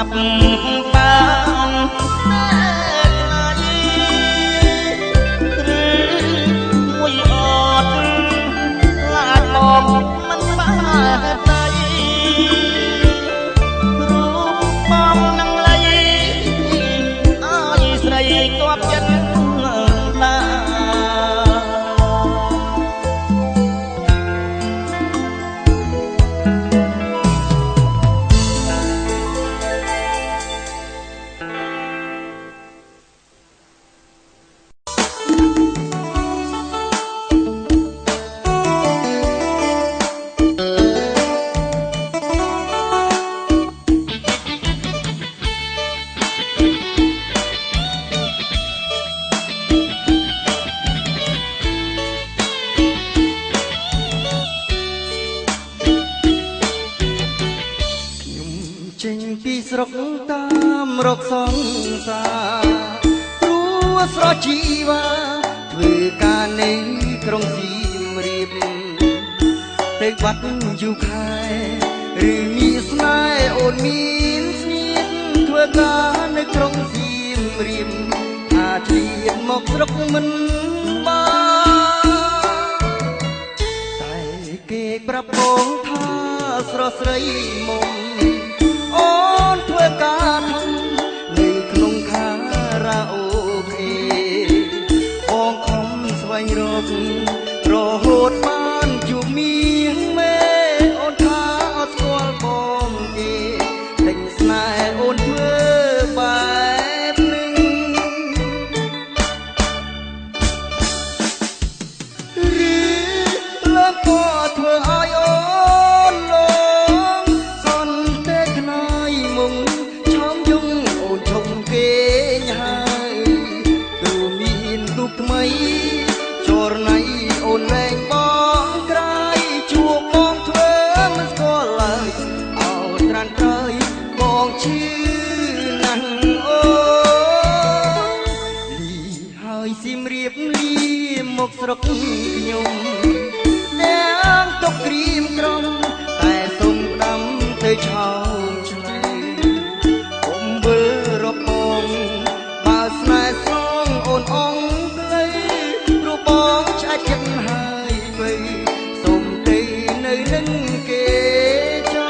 ប់បានតែខ្លីឬមួយអត់ឡានមកមិនបានដីរូបបងនឹងលៃអើយស្រីគាត់ចិត្តតា ស្រុកតាមរកសង្សារព្រោះស្រស់ជីវ៉ាធ្វើការនៅក្រុងសៀមរាបទៅបាត់យូរខែឬមានស្នេហ៍អូនមានស្នៀតធ្វើការនៅក្រុងសៀមរាបអាចឆ្លៀតមកស្រុកមិនបានតែគេប្រាប់បងថាស្រស់ស្រីមុំ អូនធ្វើការធំនៅក្នុងខារ៉ាអូខេបងខំស្វែងរករហូតបានជួបមាសមេអូនថាអត់ស្គាល់បងទេតែស្នេហ៍អូនធ្វើបែបនេះឬលើកក៏ធ្វើឲ្យអូនលងសន្តិក្នើយមុំឆោមយងអូនឈុំគេញហើយព្រោះមានទូកថ្មីចរណៃអូនលែងបងក្រៃជួបបងធ្វើមិនស្គាល់ឡើយអោត្រានក្រោយបងឈឺណាស់អូលីហើយសៀមរាបលីមកស្រុកខ្ញុំទាំងទុកក្រៀមក្រំតែសុំដាំទៅឆោមឆ្លៃអ៊ំវិលរកបងបើស្នេហ៍ស្រងអូនអងក្លីព្រោះបងឆ្អែតចិត្តហើយវៃសុំទៅនៅនឹងគេចោ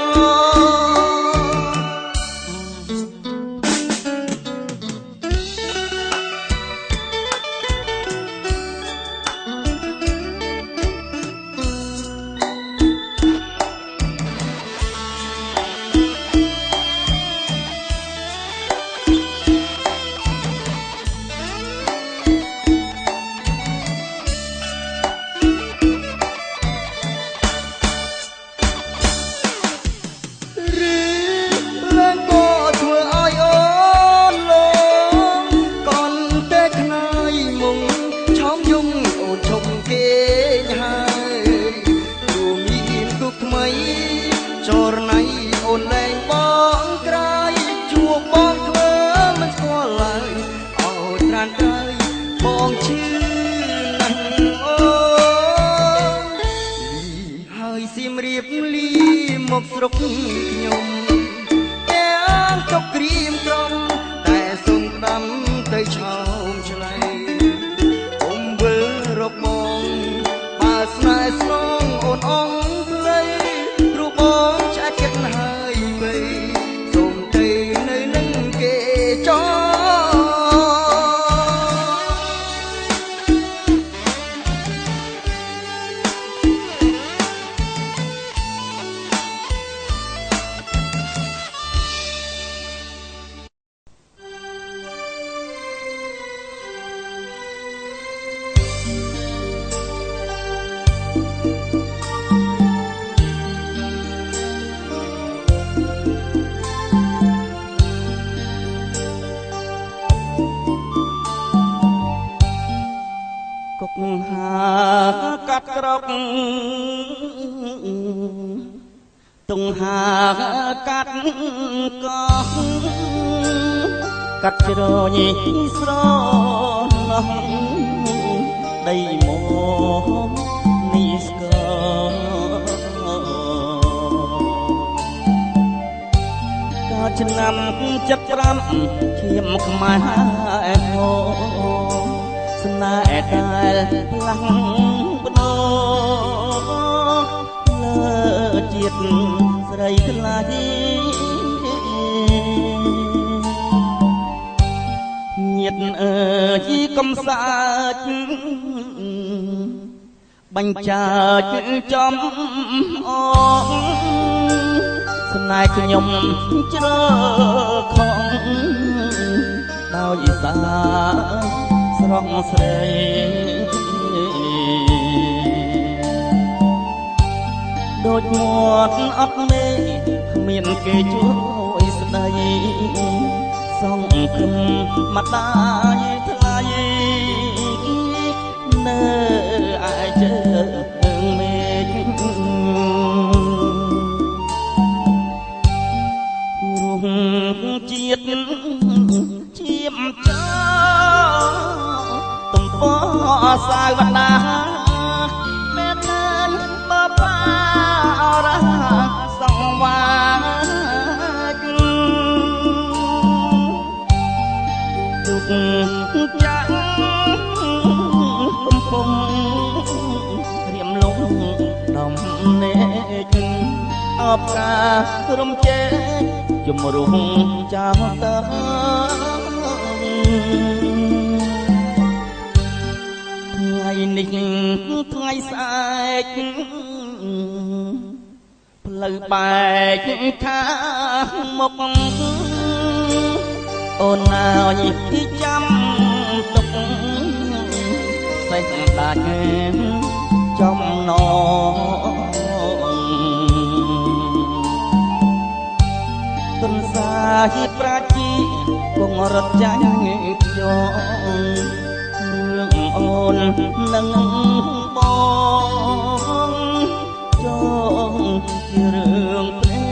មកស្រុកខ្ញុំទាំងចុកក្រៀមក្រំតែសុំដាំទៅឆោមឆ្លៃអ៊ំវិលរកបងបើស្នេហ៍ស្នងអូនអងផ្លៃព្រោះបងឆ្អែតចិត្តហើយវៃសុំទៅនៅនឹងគេចោ កាត់ក្រកតុងហាកាត់កោះកាត់ជ្រញីស្រណោះដីមកនេះស្គរកា ឆ្នាំ75ឈាមខ្មែរហោស្នេហ៍ដែលផ្លាំងបដោលើជាតិស្រីថ្លៃញាតអើយកំសាច់បញ្ចាចចំអងស្នេហ៍ខ្ញុំជ្រើខំដោយសាស្រងស្រីដូចមាត់អត់មេគ្មានគេជួយស្ដីសង្ឃឹមម្ដាយថ្លៃនៅឯជើងមេឃរួមជាតិជាមចោទំព័រសាវតាមេធានបបារៈសង្វាទុកចាក់កំពុងរៀមលងដំណេកអបការរំជែកជំរុំចោលទៅថ្ងៃនេះថ្ងៃស្អែកផ្លូវបែកខាងមុខអូនអើយចាំទុកសេះដាច់ចំណងទុនសាហិប្រាជីគង់រត់ចាញ់ខ្ញុំរឿងអូននឹងបងចងជារឿងព្រេ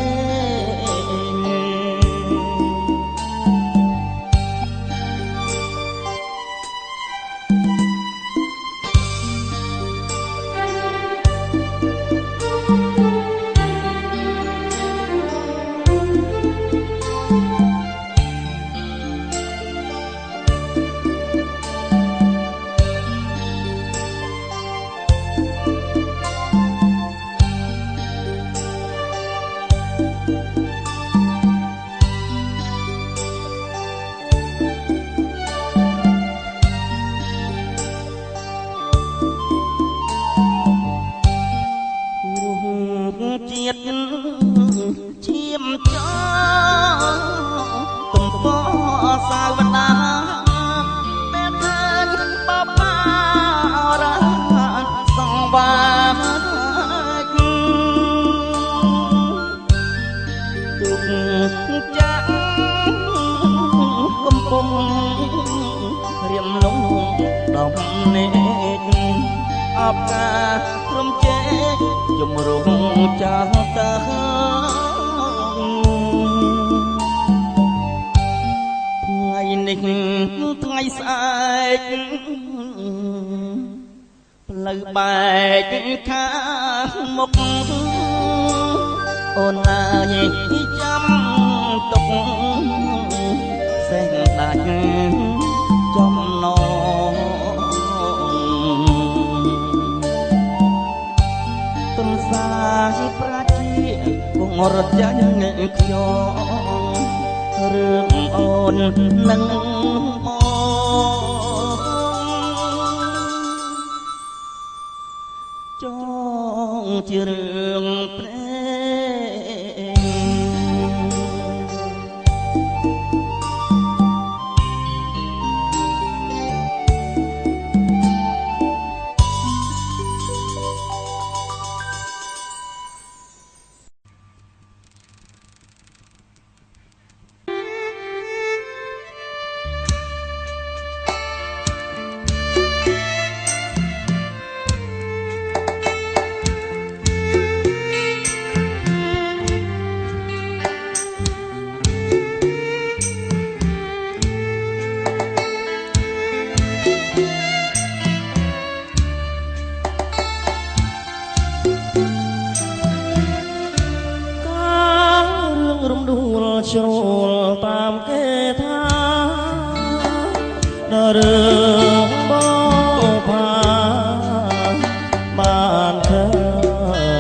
ជាតិឈាមចោទំព័រសាវតាមេធានបបារៈសង្វាទុកចាក់កំពុងរៀមលងដំណេកអបការរំជែកជំរុំចាស់តើថ្ងៃនេះថ្ងៃស្អែកផ្លូវបែកខាងមុខអូនអើយចាំទុកសេះដាច់ចំណងទុនសាយប្រាជីគង់រត់ចាញ់ខ្ញុំរឿងអូននឹងមកចងជារឿងព្រេ លតាមគេថាដល់រឿងបងផាបានឃើ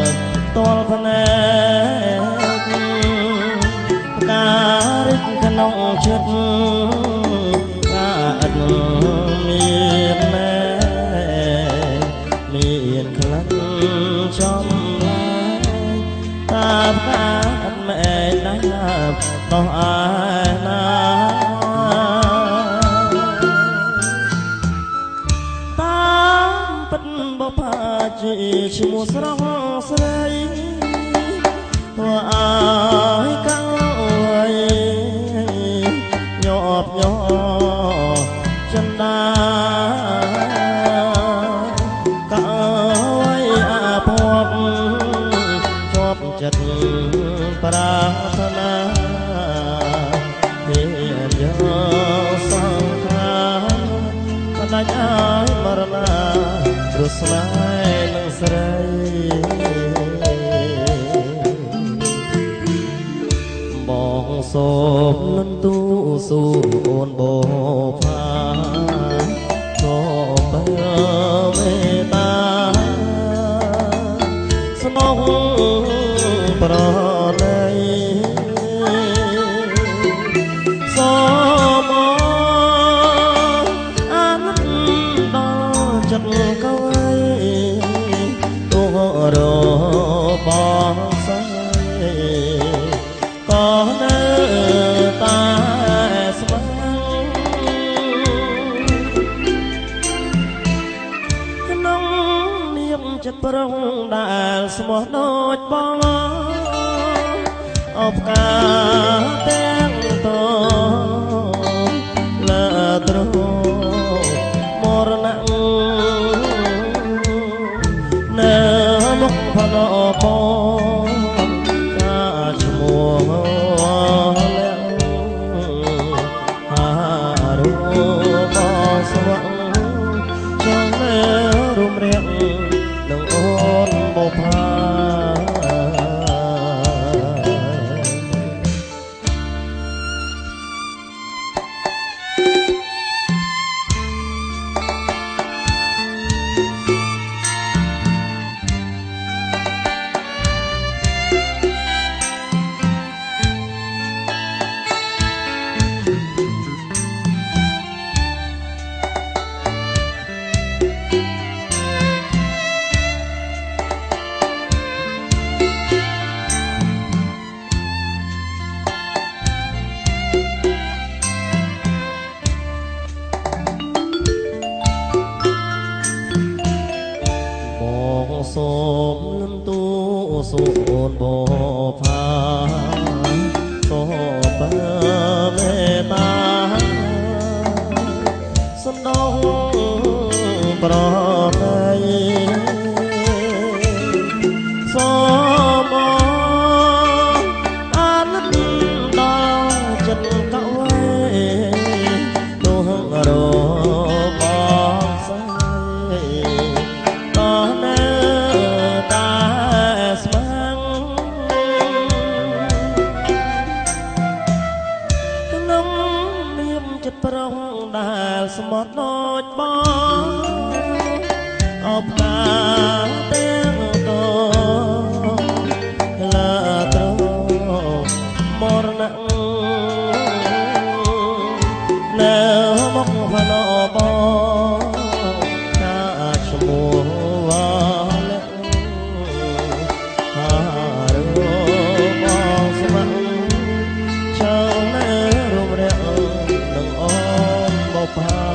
ញតលភ្នែកផ្ការិចក្នុងចិត្តការអត់មានណែមានក្លិនចំឡាយតាផ្កាអត់មែនណាស់នោះឯណាតាមពិតបបាជាឈ្មោះស្រស់ស្រីធ្វើឲ្យកាំងអើយញាប់ញ័រចិនដាក៏អើយអាភពជាប់ចិត្តប្រាថ្នាទេយកសង្ខារបដាច់ឲ្យមរណាព្រោះស្នេហ៍នឹងស្រីបងសូមលន់ទូសួរអូនបផាសូមបើមេត្តាស្នងប្រណីសូមអាណិតដល់ចិត្តកៅទូរបងស្រីក៏នៅតែស្មងក្នុងនាមចិត្តប្រុងដែលស្មោះដូចបងអបការទាំងតលើទ្រមរណៈនៅមុខផណបងកាឈ្មោះលាក់ហារូបងស្វឹងចង់នៅរុំរៀងនឹងអូនបផាសូមលន់ទូសួរអូនបផាសូមបើមេត្តាសំដងប្រណីសូមអាណិតដល់ចិត្តកៅនោះរបងស្រីក៏នៅចិត្តប្រុងដែលស្មោះដូចបងអបការទាំងតលើត្រមរណៈនៅមុខផណបងកាឈ្មោះលាក់ហារូបងស្វឹងចង់នៅរុំរាក់ផា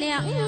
អ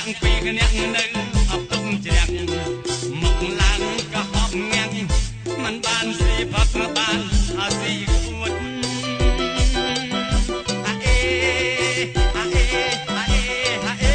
អ្នកពីរអ្នកនៅអបទុំជ្រាំងមកឡើងក៏ហប់ងាំងមិនបានស៊ីផឹកបានអាស៊ីគួតអាអេអាអេអាអេអាអេ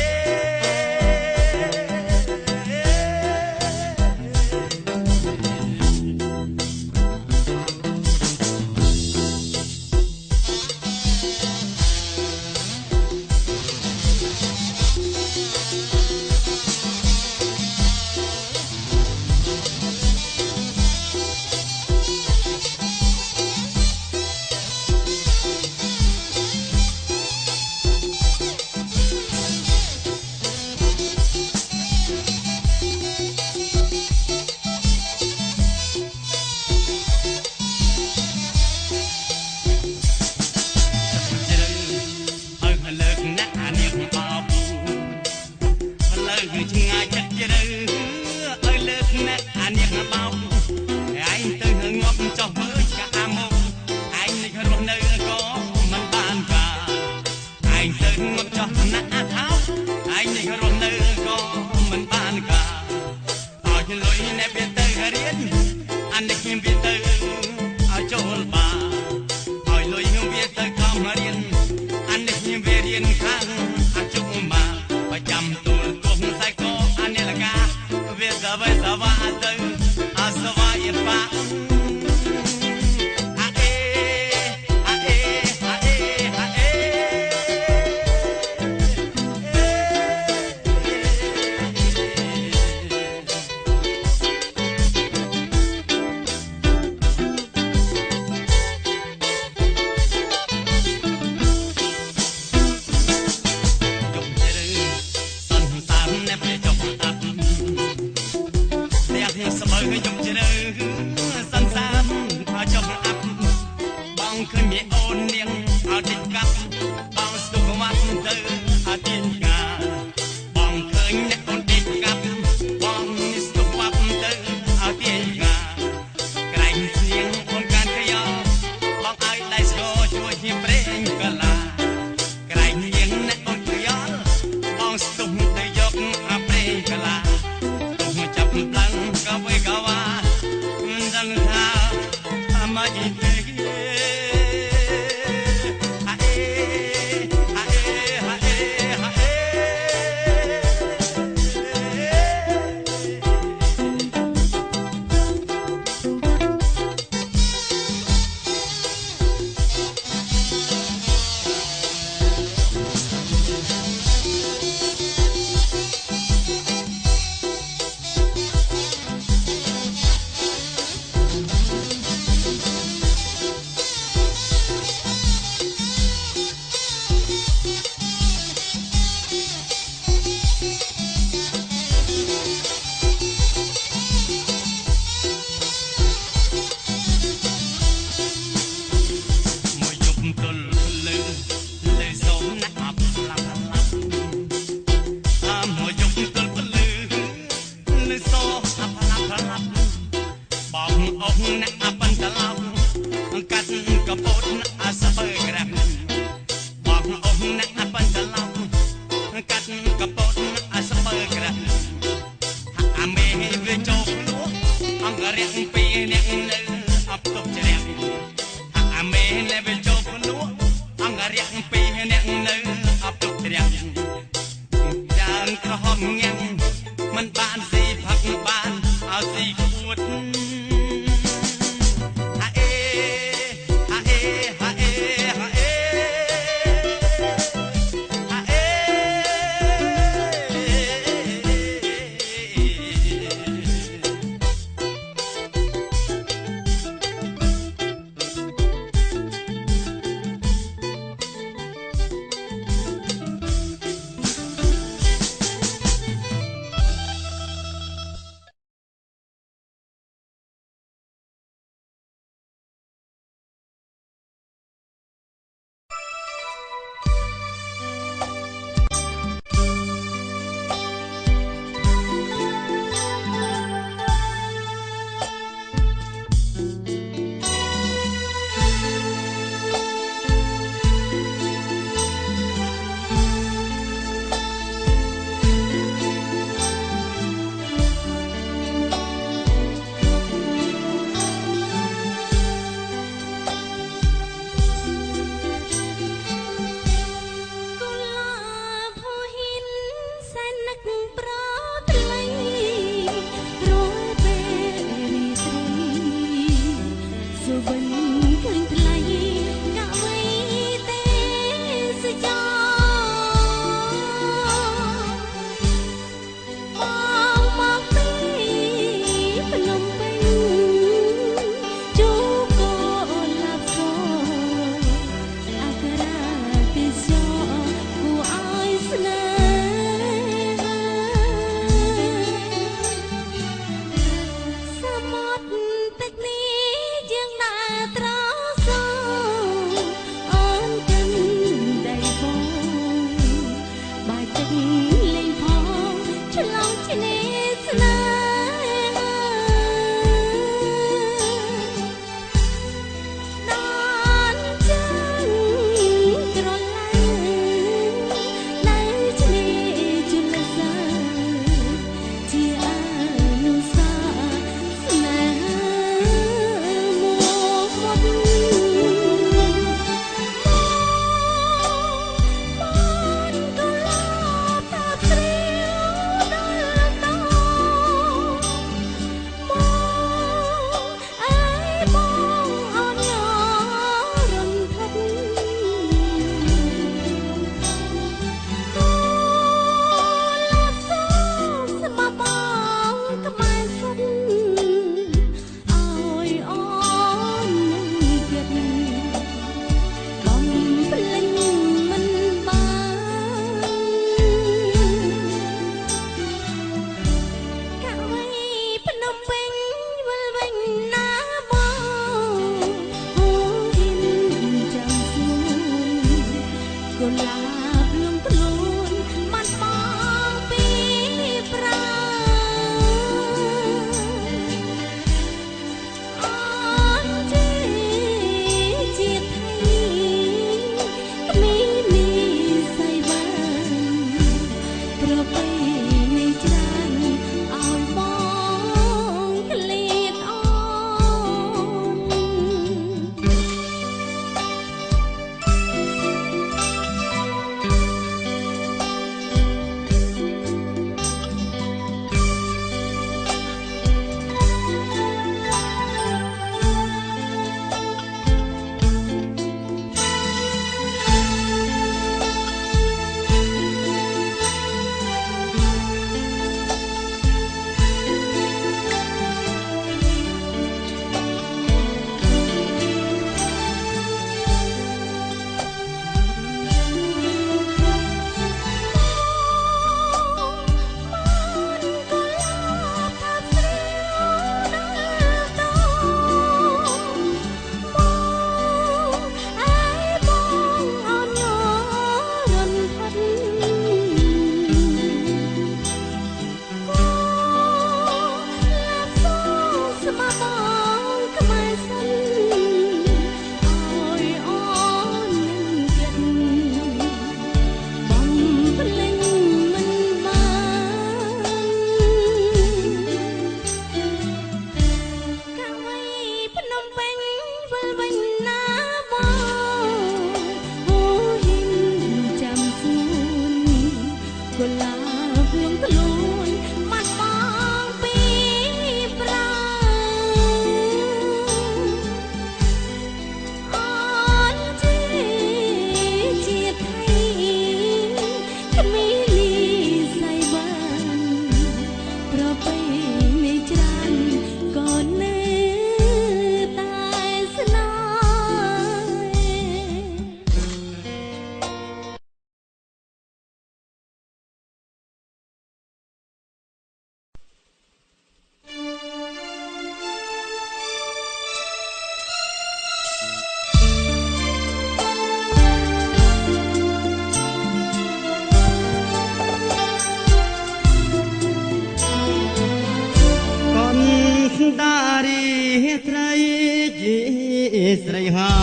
ស្រីហើ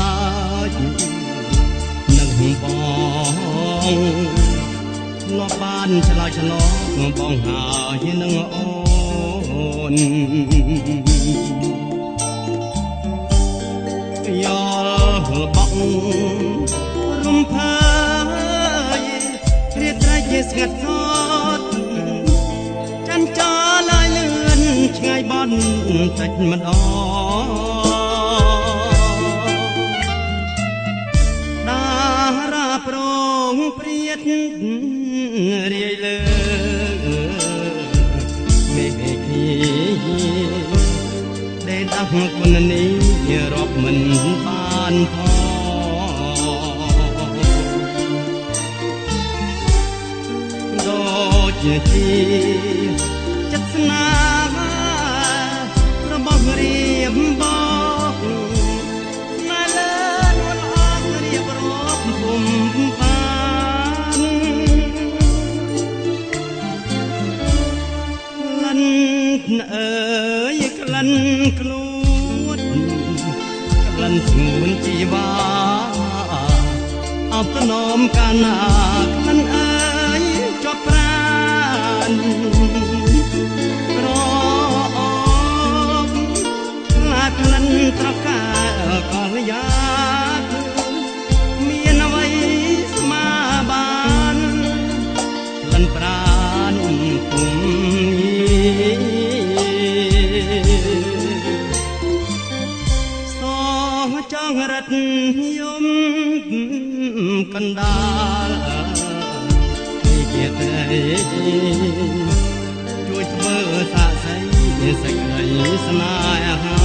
យនឹងបងលោកបានឆ្លើយឆ្លងបងហើយនឹងអូនយកបងរំភើយព្រាត្រៃជាស្ងាត់សត់ចាំចោលឡើយលឿនឆ្ងាយបន់តិចម្ដងប្រងព្រាតរាយលើមេឃីដែលដាស់គុណនេះរាប់មិនបានផងដូចជាចិត្តស្នារបស់រៀបបងណាលើនួនអងរៀបរាប់គុំបាន អើយក្លិនខ្លួនក្លិនស្ងួនជីវ៉ាអបនំកាលណាក្លិនអើយជាប់ប្រានរអបខ្លាក្លិនត្រកាកលយាមានអ្វីស្មាបានក្លិនប្រានគុំចងរត់យំកណ្ដាលជាទេជួយធ្វើសាក់សីសេចក្តីស្នេហា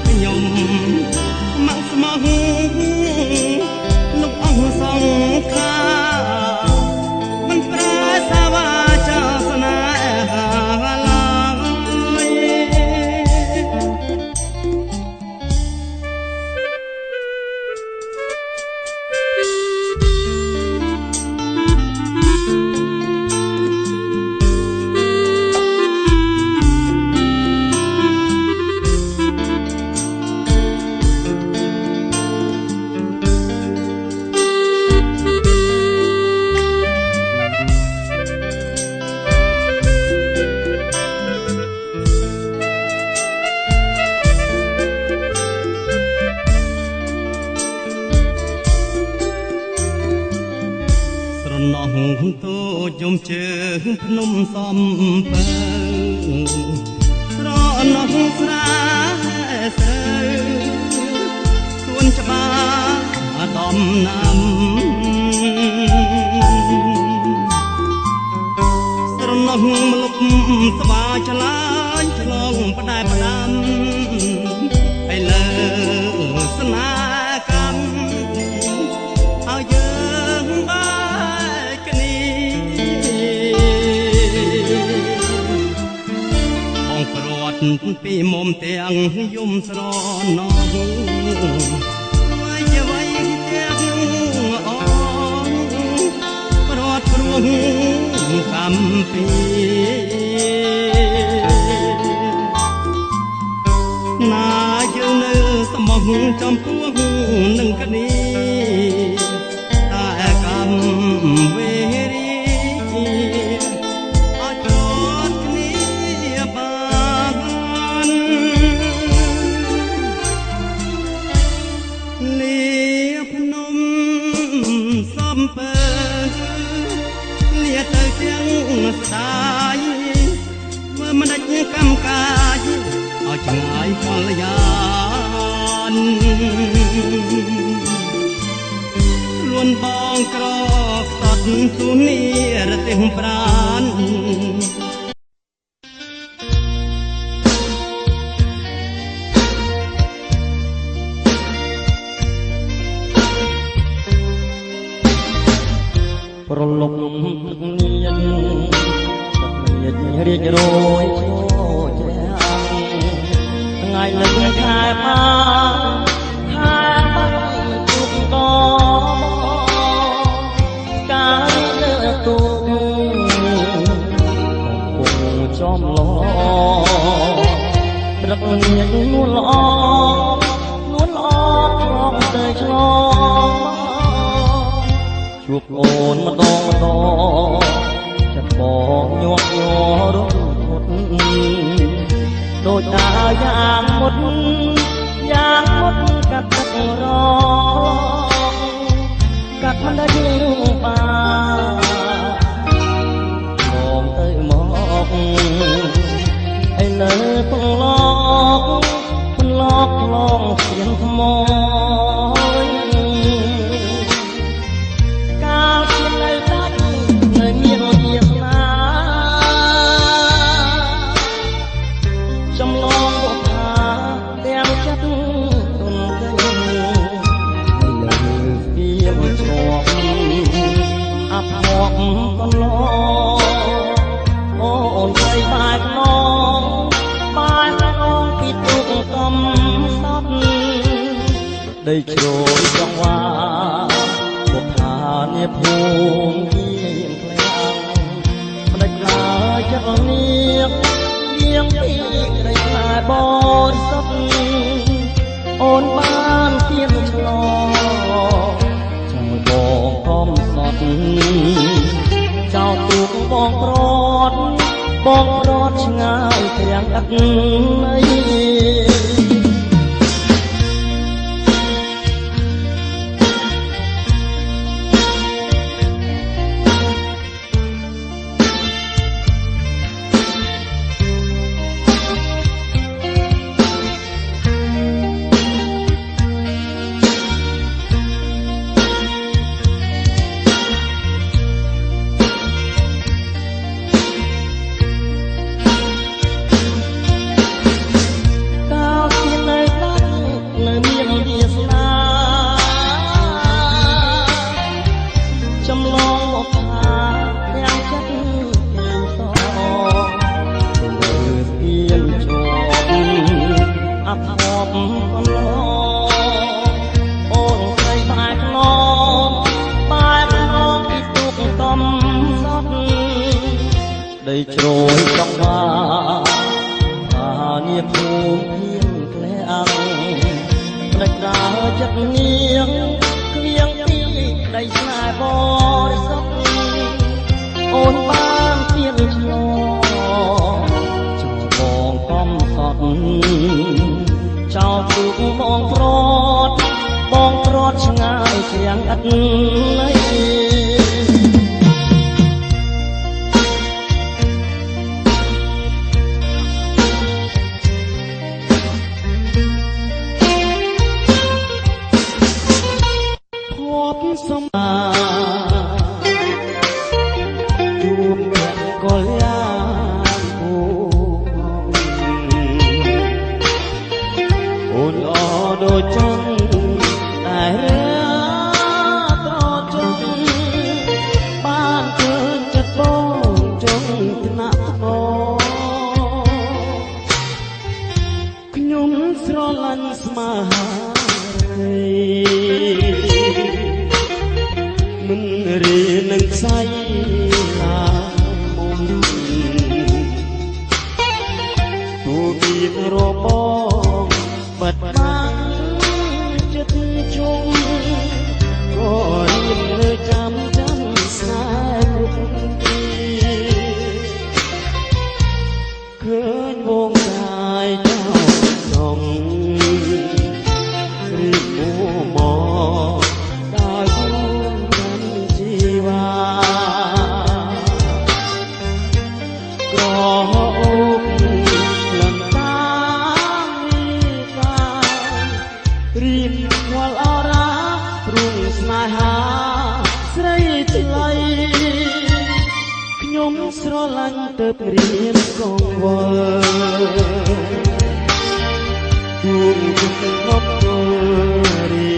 ខ្ញុំមកស្មោះលោកអង្គសង្ឃាមិនប្រែសាវាចាស្នេហាណោះតូចយំជើងភ្នំសំពើស្រណោះស្រាស្រូវសួនច្បារដំណាំស្រណោះមលុបស្វាឆ្លាញ់ឆ្លងផ្ដែផ្ដាំឯលើស្នាកម្មឲ្យយើងពីមុំទាំងយំស្រណោះវាយជាវាយទាំងអងប្រត់ព្រួងកម្មពីណាយើងនៅស្មោះចំពោះនឹងគ្នាតែកម្មវេរីលាទៅទាំងស្ដាយមើលមិនដាច់កម្មកាយឲ្យឆ្ងាយកលយានខ្លួនបងក្រខ្សត់ទូនីរទេសប្រានប្រលប់ទឹកញៀនរីករយចូលជ្រះថ្ងៃលឹងខែបានខែបានទុកកការលើទូគង់ចំឡព្រឹកញៀននួនល្អក្នុងទៅឆ្លងជួបអូនម្ដងចិត្តបងញាប់ញ័ររត់ដូចតាយ៉ាងមុតកាត់ទឹករកាត់មិនได้បានមកទៅមកឯលើពងឡកឡងស្ទៀនថ្មដីជ្រោយចង្វាបុកថាញ នាភូមិគៀងក្លាំងផ្ដេចឡាចិត្តនាងពីក្ដីខ្លាបរិសុទ្ធអូនបានគៀនឆ្លងចាំបងកំសត់ចោលទូកបងប្រត់ឆ្ងាយព្រាំងឥតអីដីជ្រោយចង្វានាភូមិភៀងក្លាំងផ្ដេចដើរចិត្តនាងគ្រៀងពីក្ដីស្នេហ៍បរិសុទ្ធអូនបានគៀនឆ្លងចូលបងកំសត់ចោលទូកបងប្រត់ឆ្ងាយព្រាំងឥតអីសំអាជួបកលយាពូអូនអដូចចង់តែត្រចង់បានឃើញចិត្តបងចង់ថ្នាក់ថ្នមខ្ញុំស្រឡាញ់ស្មារតីមិនរៀននឹងខ្សែឡាមុំទូមានរបបាត់បាំងចិត្តជុំក៏រៀនលើចាំស្នេហ៍គ្រប់ទីឃើញវងកាយចោលក្នុងរីកមួមកដោយជីវ៉ាក្រអូបលំតាមវិការរៀបខ្វល់អរ៉ាព្រំស្នេហាស្រីថ្លៃខ្ញុំស្រឡាញ់ទៅព្រៀនកងវល់ជួបចិត្តងប់រី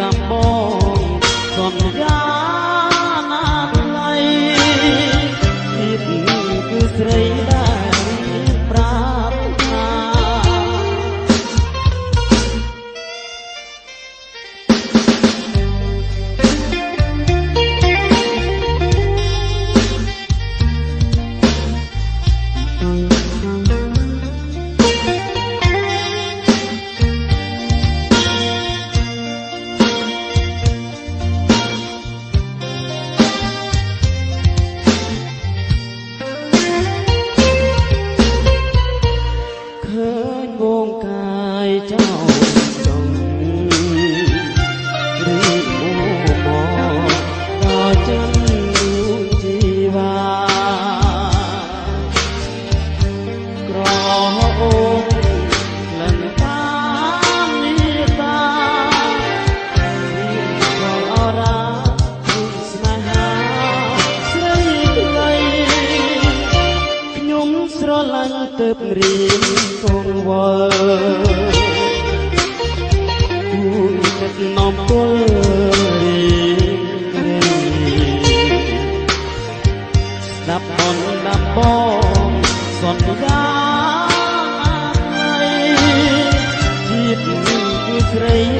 ដំបងសន្យាណាថ្លៃភាពគឺស្រីដែលប្រាថ្នា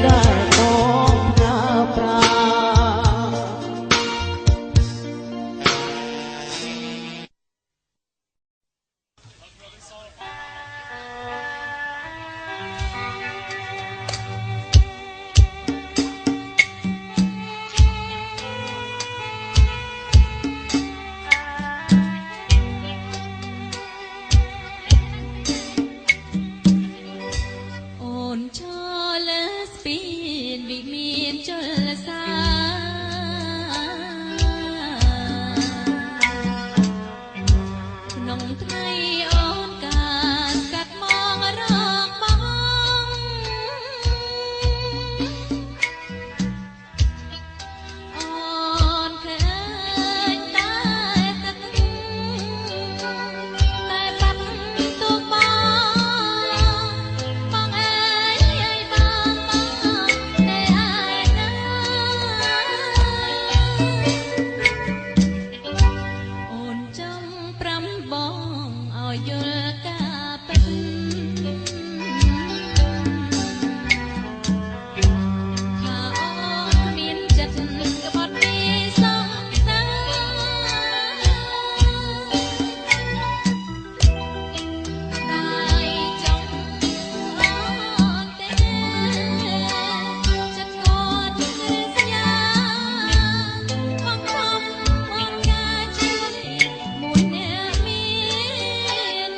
ได้ของหน้าปลา អូនឈរលើស្ពានវិមានជលសាក្នុងថ្ងៃអូនការកាត់មករកបងអូនឃើញតែទឹកតែបាត់ទុកបងបងអើយបងតែអាយណាអូនចង់ប្រាំបងឲ្យយល់ការពិតថាអូនមានចិត្តក្បត់ពីសងសាតែចង់អូនទេចិត្តគាត់គឺសញ្ញាមកខំមកការជីវិតមួយអ្នកមាន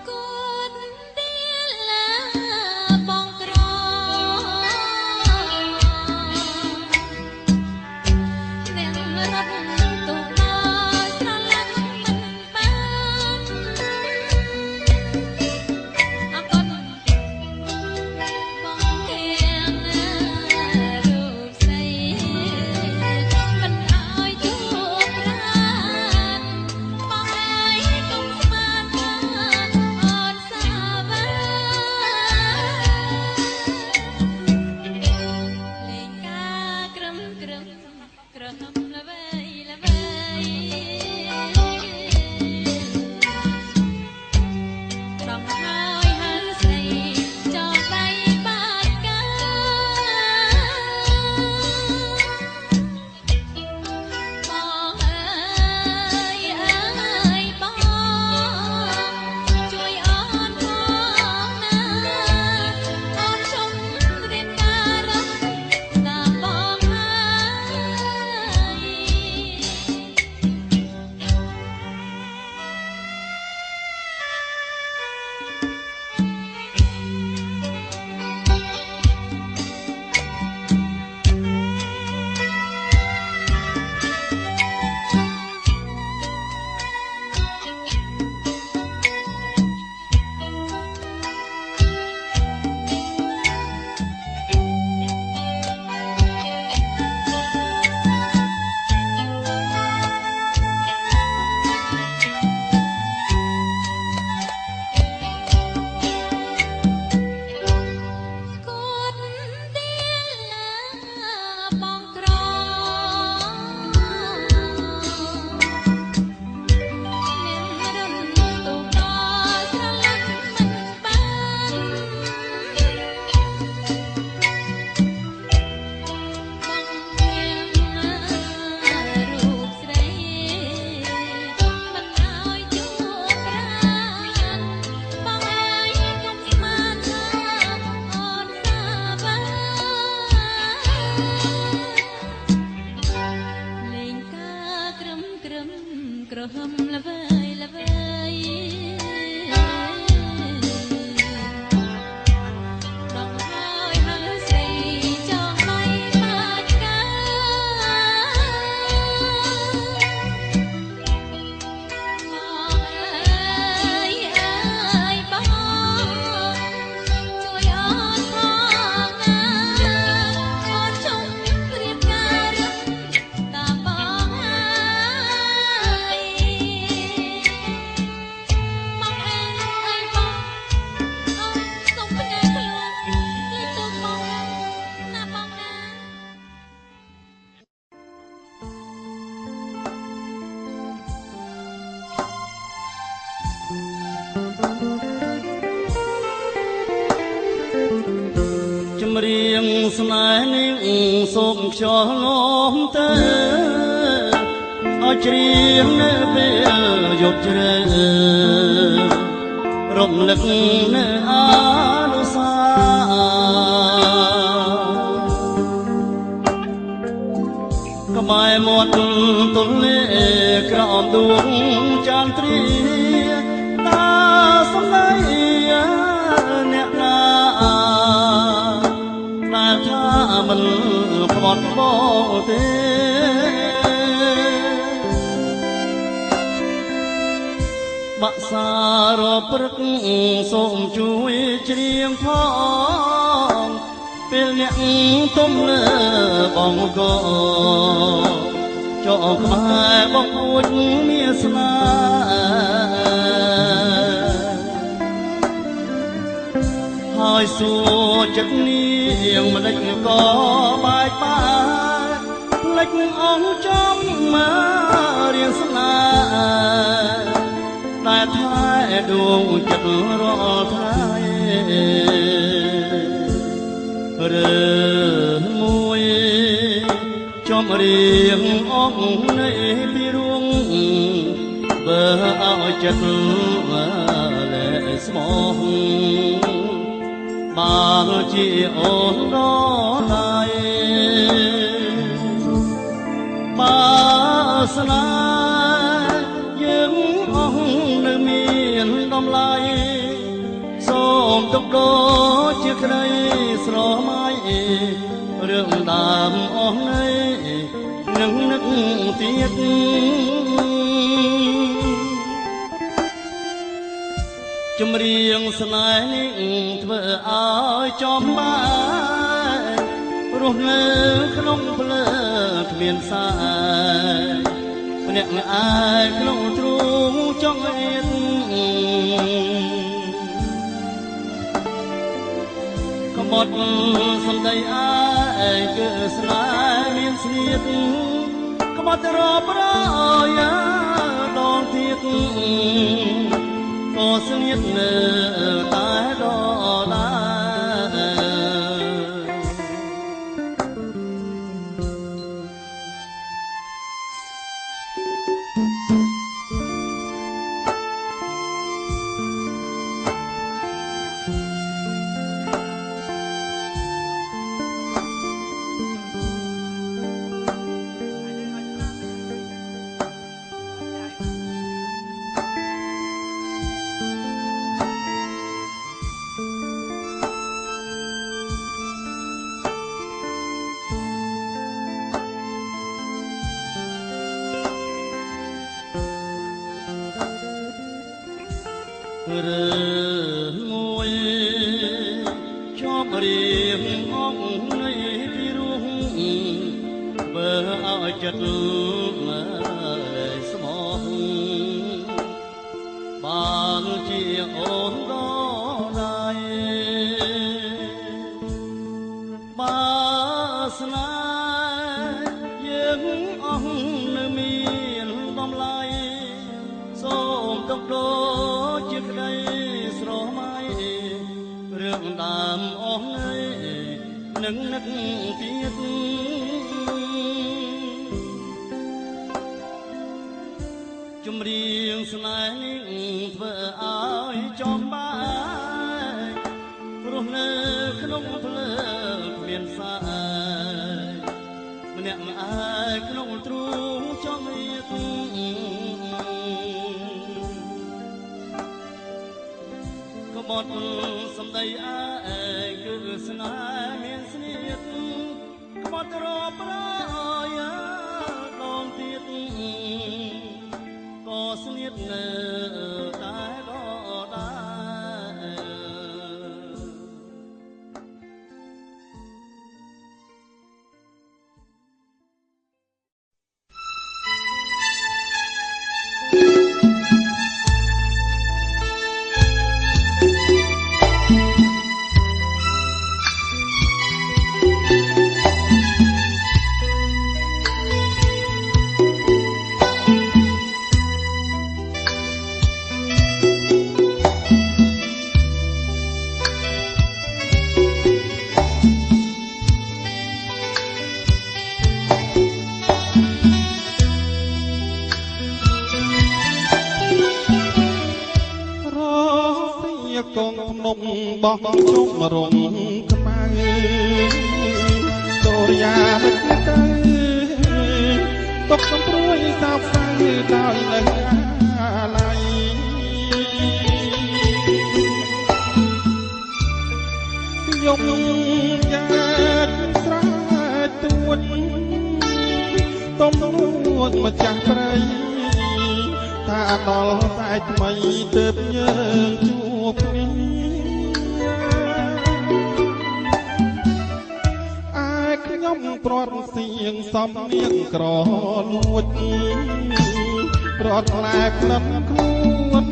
គូនទីឡាបងក្រអ្នករត់ទៅដល់ស្រឡាញ់មិនបានអរគុណបងគៀងរូបស្រីមិនឲ្យជួបប្រាណបងអើយកុំស្មានថាអូនសាវាលេងការក្រឹមក្រឹមក្រហមល្បីល្បីដងហើយហើស្រីចោលដៃបាត់កាបងអើយបងជួយអូនផងណាអូនជុំរៀនការរត់តាមបងហើយគូនទីឡាបងក្រអ្នករត់ទៅដល់ស្រឡាញ់មិនបានបងគៀងរូបស្រីមិនឲ្យជួបប្រាណបងអើយកុំស្មានថាអូនសាវាលេងការក្រឹមក្រឹមក្រហមល្បីល្បីដងហើយហើស្រីចង់ដៃបាច់កាបងអើយបងជួយអូនផងណាអូនជុំរៀបការរត់តាមបងហើយបងអើយបងអូនសុំផ្ញើខ្លួនលេខទូបងណាបងណា អ ងស្នេហ៍នេះសូមខ្យល់ងំទៅឲ្យច្រៀងនៅពេលយប់ជ្រៅរំលឹកនៅអនុស្សាក្បែរមាត់ទន្លេក្រោមដួងចានទ្រាតាសំដីអ្នកណាដែលថាមិនខ្វត់បោទេបាក់សារព្រឹកសូមជួយច្រៀងផងពេលអ្នកទុំលើបងកចោខ្មែរបងអួចមានស្នាហើយសួរចិត្តនាងមិនដេចក៏បែកបាក់ផ្លេចអង្គចំមករៀងស្នាតែថែដួងចិត្តរាល់ថ្ងៃរើមួយចំរៀងអងនៃពីរួងបើឲ្យចិត្តលែស្មោះបានជាអូនដល់ណាយបើស្នេហ៍យើងអងនៅមានតម្លៃសូមទុកដូចជាក្តីស្រមៃរឿងដើមអស់នៃនឹងនឹកទៀតចម្រៀងស្នេហ៍នេះធ្វើឲ្យចំបាយរស់នៅក្នុងភ្លើងគ្មានសាយម្នាក់ឯងក្នុងទ្រូងចង់អៀតក្បត់សំដីឯងគឺស្នេហ៍មានស្នៀតក្បត់រាប់រយដងទៀតក៏ស្នៀតនៅតែដដែលរើមួយជាប់រៀងអងនៃពីរួងបើឲ្យចិត្តស្មោះបានជាអូនដល់ដៃបើស្នេហ៍យើងអងនៅមានតម្លៃសូមទុកដូចជាក្តីស្រមៃរឿងដើមអស់នៃនឹងនឹកទៀតចម្រៀងស្នេហ៍នេះធ្វើឲ្យចំបាយព្រោះនៅក្នុងភ្លើងគ្មានសាយម្នាក់ឯងក្នុងទ្រូងចង់រៀបក្បត់សំដីឯងគឺស្នេហ៍មានស្នៀតក្បត់រាប់រយដងទៀតក៏ស្នៀតនៅតែដដែល កងភ្នំបោះជុំរងខ្មៅសូរិយាមិនទៅទុកសំព្រួយសោកសៅដោយនៅអាឡ័យយំយ៉ាត្រាទួតទុំនួតម្ចាស់ព្រៃថាដល់តែថ្មីទើបយើងជួបគ្នាអាយខ្ញុំព្រាត់សៀងសំនៀងក្រលួចព្រាត់ខ្លែក្លិនខ្លួន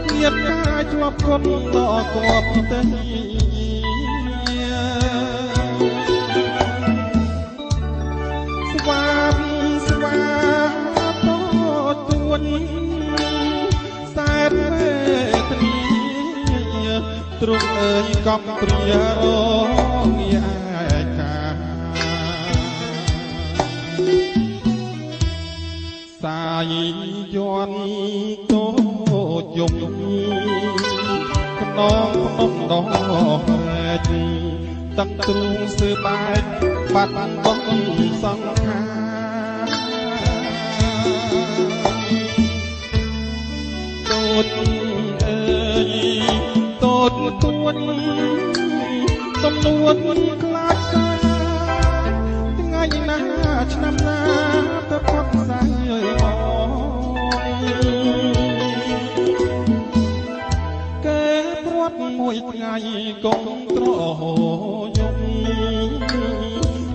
ទៀតការជាប់គុណដល់គប់ទៅស្វាបស្វាទួនសែនវេទនីទ្រង់អើយកំព្រារងឯកាសាយយន់តូចយំខ្នងភ្នំដោះពេកទឹកទ្រូងសើបែកបាត់បង់សង្ខាតូចអើយតូចទួនទំនួនខ្លាចសាថ្ងៃណាឆ្នាំណាទៅផុតផ្សាយមកគេព្រាត់មួយថ្ងៃកងត្រយំ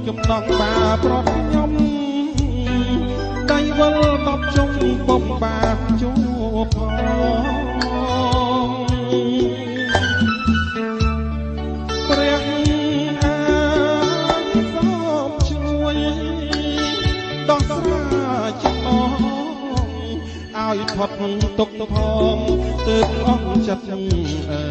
ចំណងបាប្រត់ខ្ញុំដៃវល់បបជុំបំបាជួបព្រះអាសូមជួយដោះស្រាយចំណងឲ្យផុតទុកផងទើបអស់ចិត្តអើ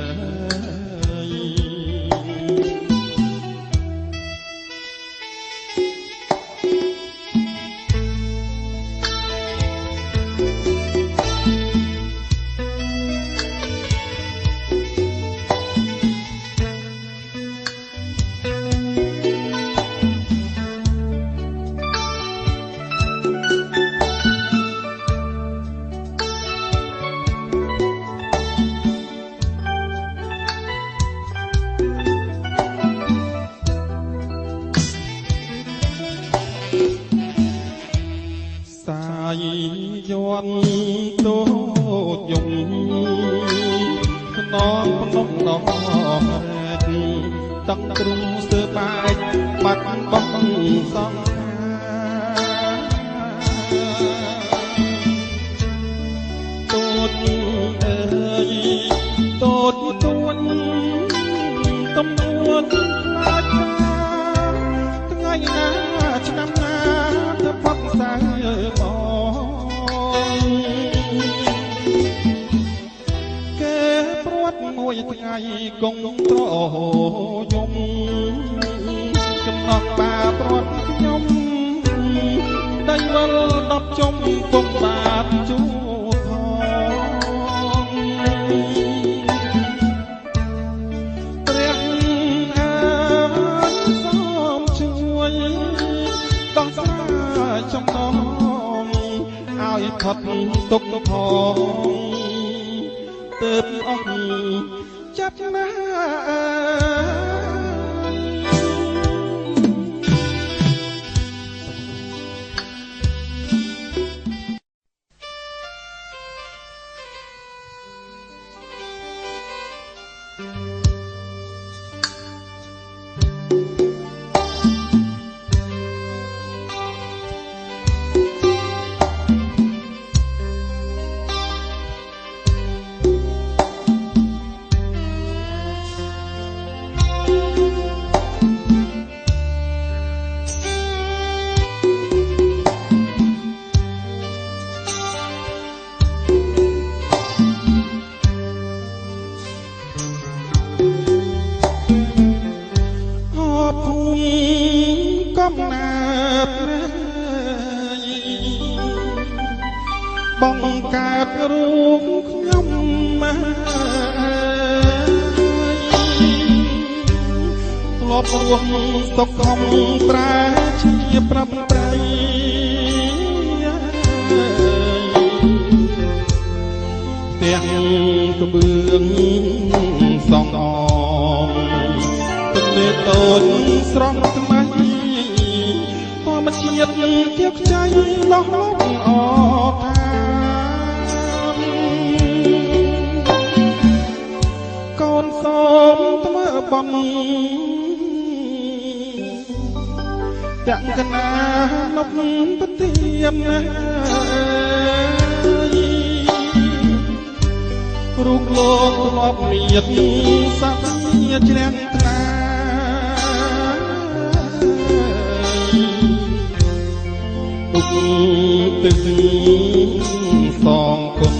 យយន់តូចយំខ្នងភ្នំដោះពេកទឹកទ្រូងសើបែកបាត់បង់សង្ខាតូចអើយតូចទួនទំនួនខ្លាចថ្ងៃណាឆ្នាំណាទៅផុតផ្សាយមកគេព្រាត់មួយថ្ងៃកងត្រយំចំណងបាព្រាត់ខ្ញុំដៃវល់10ជុំគង់បាបជួបផងព្រះអាសូមជួយដោះស្រាយចំណងឲ្យផុតទុកផងទើបអស់ចាប់ណាកំណាបបង្កើតរូបខ្ញុំមក ប់រួមសុខខំប្រែជាប្រាប់ប្រៃទាំងក្បឿងសងអងទឹកលេតូចស្រស់ថ្មីធម្មជាតិជាខ្ចីលោះលោកអថាកូនសូមថ្មើបំទាំងកណាលុបប្រទៀមណារូបលោកធ្លាប់មានសក្តិជ្រះថ្លាទុកទឹកសងគុណ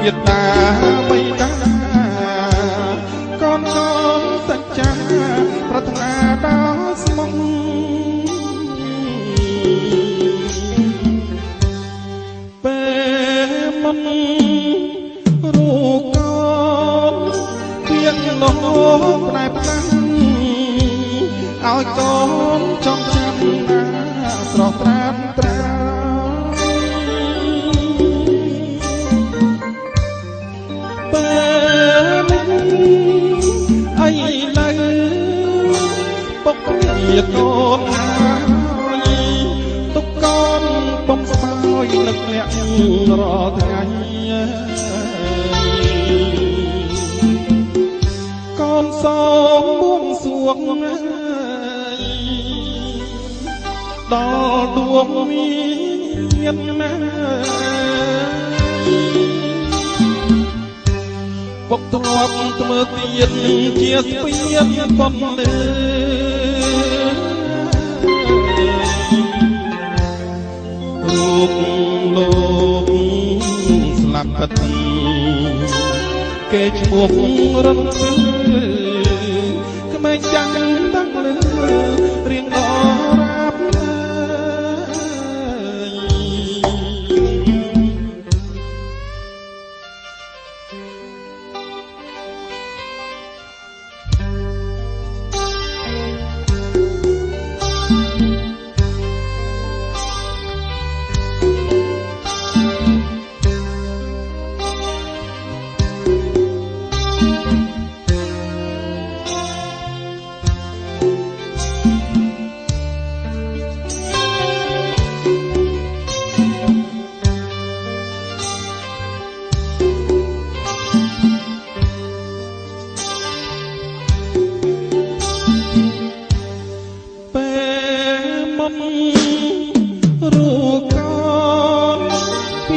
យតាបៃតាកូនកូនសច្ចាប្រាថ្នាដល់ស្មោះពេលមិនរូបកូនពីលោកផ្នែកផ្នែកឲ្យកូនចង់ចាំណាស្រស់ត្រាំត្រាពេលអីឡើយពុកជាកូនហើយទុកកូនបំស្បើយនឹកអ្នករាល់ថ្ងៃកូនសូមបួងសួងដល់ដួងមានណាពុកធ្លាប់ធ្វើទៀតជាស្ពានបំលើរូបលោកស្លាប់កាត់គេឈ្មោះរំពើក្មេងចាំងតាំងលើរៀងដល់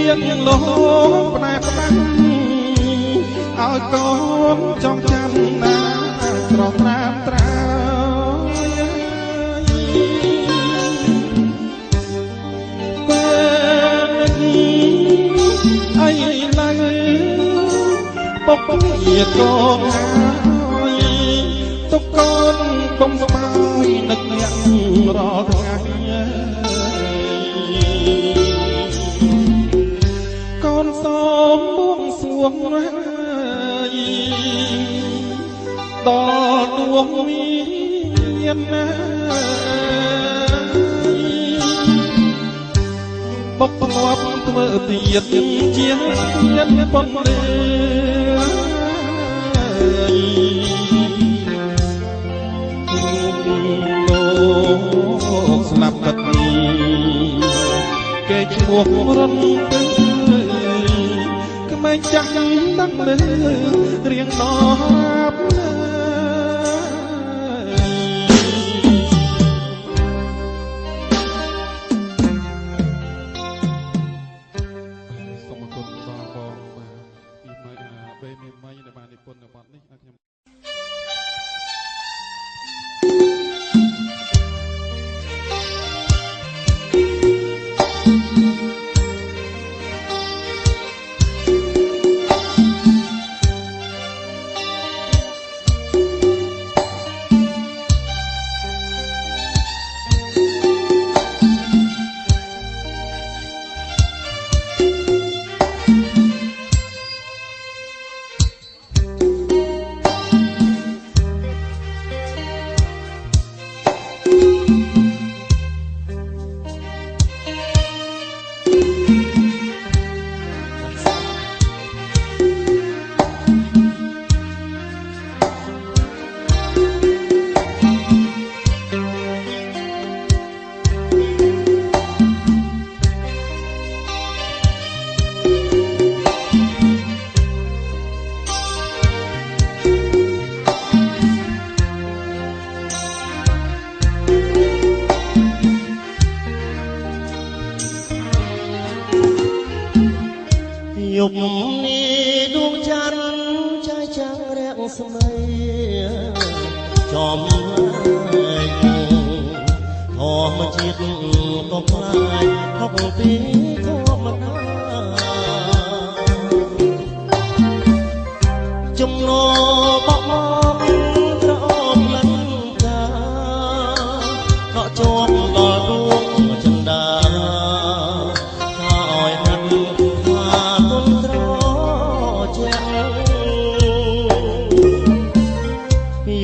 រាបលោកផ្នែកផ្ដាំឲ្យកូនចង់ចាំណាស្រស់ត្រាំត្រាពេលអីឡើយពុកជាកូនហើយទុកកូនបំស្បើយនឹកអ្នករាល់ថ្ងៃសូមបួងសួងដល់ដួងមានណាបុកធ្លាប់ធ្វើទៀតជាមានប៉ុនលេលោកស្លាប់កាត់គេឈ្មោះរំពើក្មេងចាស់តាំងលើរៀងដល់រាបសូមអរគុណដល់បងពីម៉ៃបែមីម៉ៃដែលបាននិពន្ធនៅបទនេះខ្ញុំ នេះដួងច័ន្ទចាយចាំងរាក់ស្មៃចំហើយធម្មជាតិក៏ខ្លាយហុកពីធម្មតាចំណោបក់មកត្រង់លំកាខកជាប់ដល់ដួងចិន្តាថាឲ្យហាត់ថាទុនត្រជា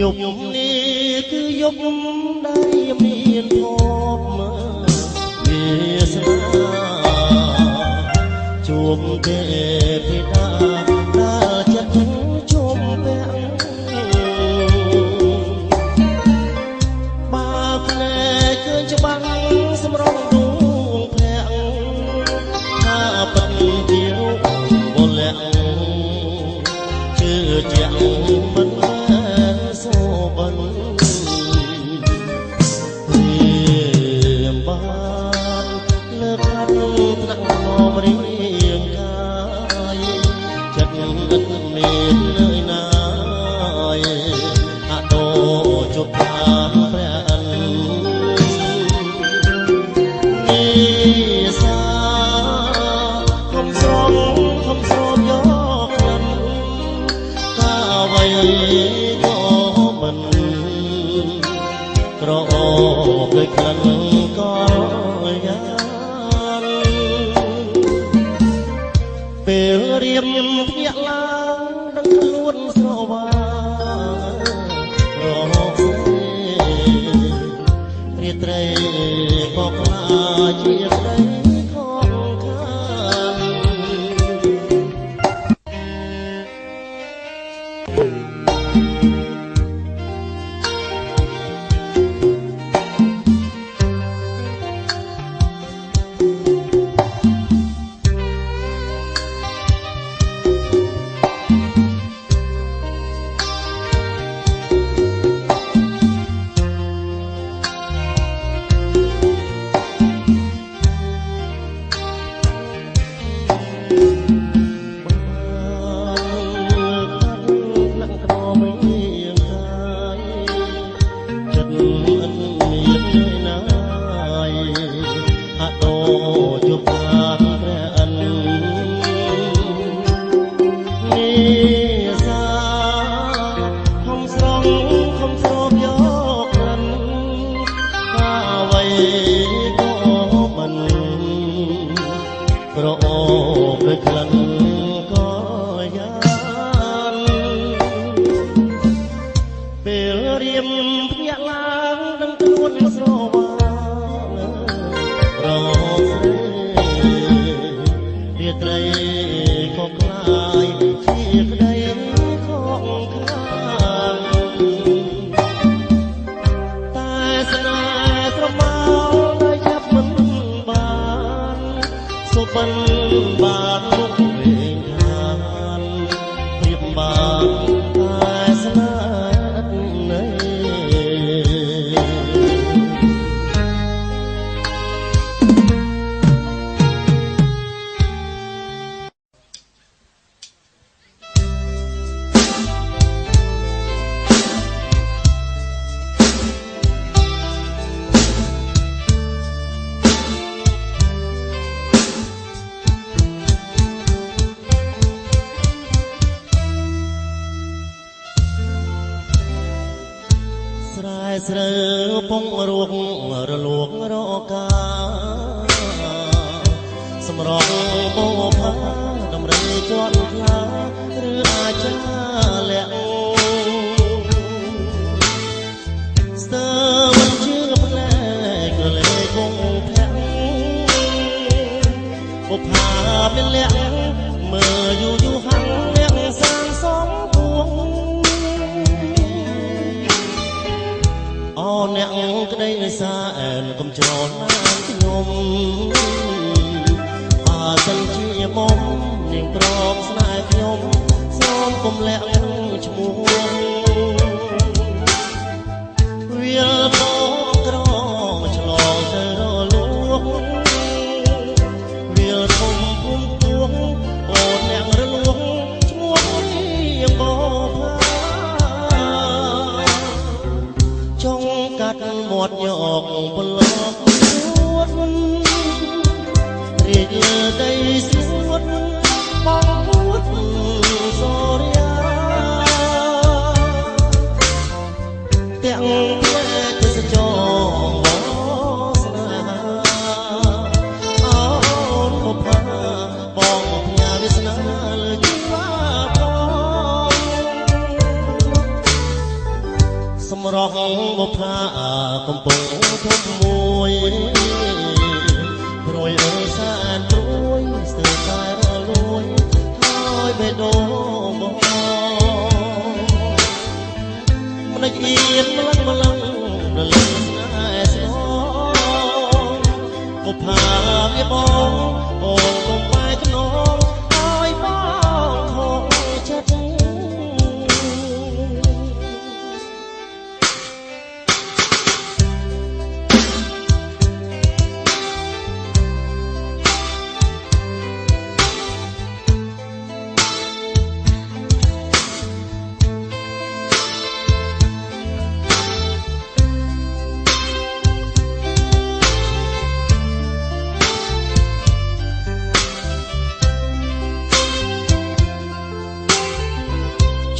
យប់នេះគឺយប់ដែលមានភពវាសនាជួបទេពធីតាដើរចិត្តជុំពាក់បើភ្នែកឃើញច្បាស់សម្រងដួងភ្នាក់ថាពិតជារូបវលាក់ជឿជាក់មិនមែនសូបិនបានលើកខាត់ថ្នាក់មករៀងកាយចិត្តឥតមានលើយណាយអតោជប់តាមព្រះអិននេះសាខំស្រមយកក្លិនថាអ្វីក៏មិនក្រអូបដោយក្លិនក៏យ៉ាងពេលរៀបភ្ញាក់ឡើងដឹងខ្លួនស្រវារហូតរាត្រីក៏ខ្លាចជាក្តីខំខានក្រអូបដោយក្លិនក៏យ៉ាងពេលរៀមភ្ញាក់ឡើងដឹងខ្លួនស្រវារហូតរាត្រីក៏ខ្លាយជាក្តីខកខានតែស្នេហ៍ត្រមោដែលចាប់មិនបានសុបិនបានមុខវិញខានព្រៀបបានតែស្នេហ៍នៃស្រើពងរួករលួងរកាសម្រងបោផាតម្រៃជាន់ខ្លាឬអាចលាក់ស្ទើរមិនជឿផ្លែក៏លេគង់ភាក់បុផាមានលាក់មើលយូរហាំងលាក់សាងសងពួងអូអ្នកក្តីសាអែនកុំច្រណែនខ្ញុំបើសិនជាមុំនាងព្រមស្នេហ៍ខ្ញុំសូមកុំលាក់ឈ្មោះវាបោកក្រឆ្លងទៅរលួងវាធំពុំពួងអូនអ្នករលួង ดยอกบนโลกสวดเรียกเลือได้สวดมองพุทธโสริยาเตียงเพลจะสะจองบ่สนาเอาพบพาบองพญาวิสนาเลยยิ่งว่าพอสมรองบ่พระกำปงทมมวยโปรยสานโปรยเสือตายรอลวยหายไปโดบ่มันละเอียดมันลังระลึกหน้าสองบ่พาไปบองโอ้ลงไปขนมหายบ้องคอยชัด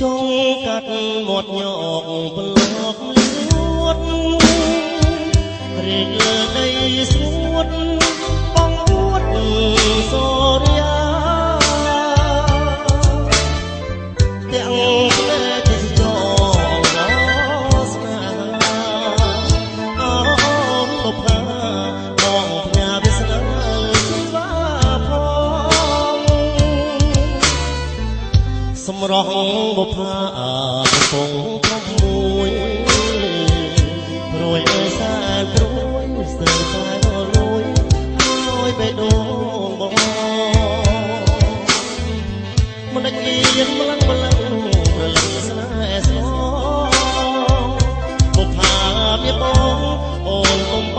จงกัดหมดยอกบนโลกลวดเรียกเลือได้สวดป้องพุทธโสริยาเตียงเพลจะจองบ่สนาเอาพบพาบองพญาวิสนาสิว่าพอสมรองบ่พาเป็นคงขโมยรวยสานรวยเสือสายรวยรวยไปโดงบ่มันละเกียนมันลังระลึกสนาสองบ่พาเมียบองโอ้ลมไป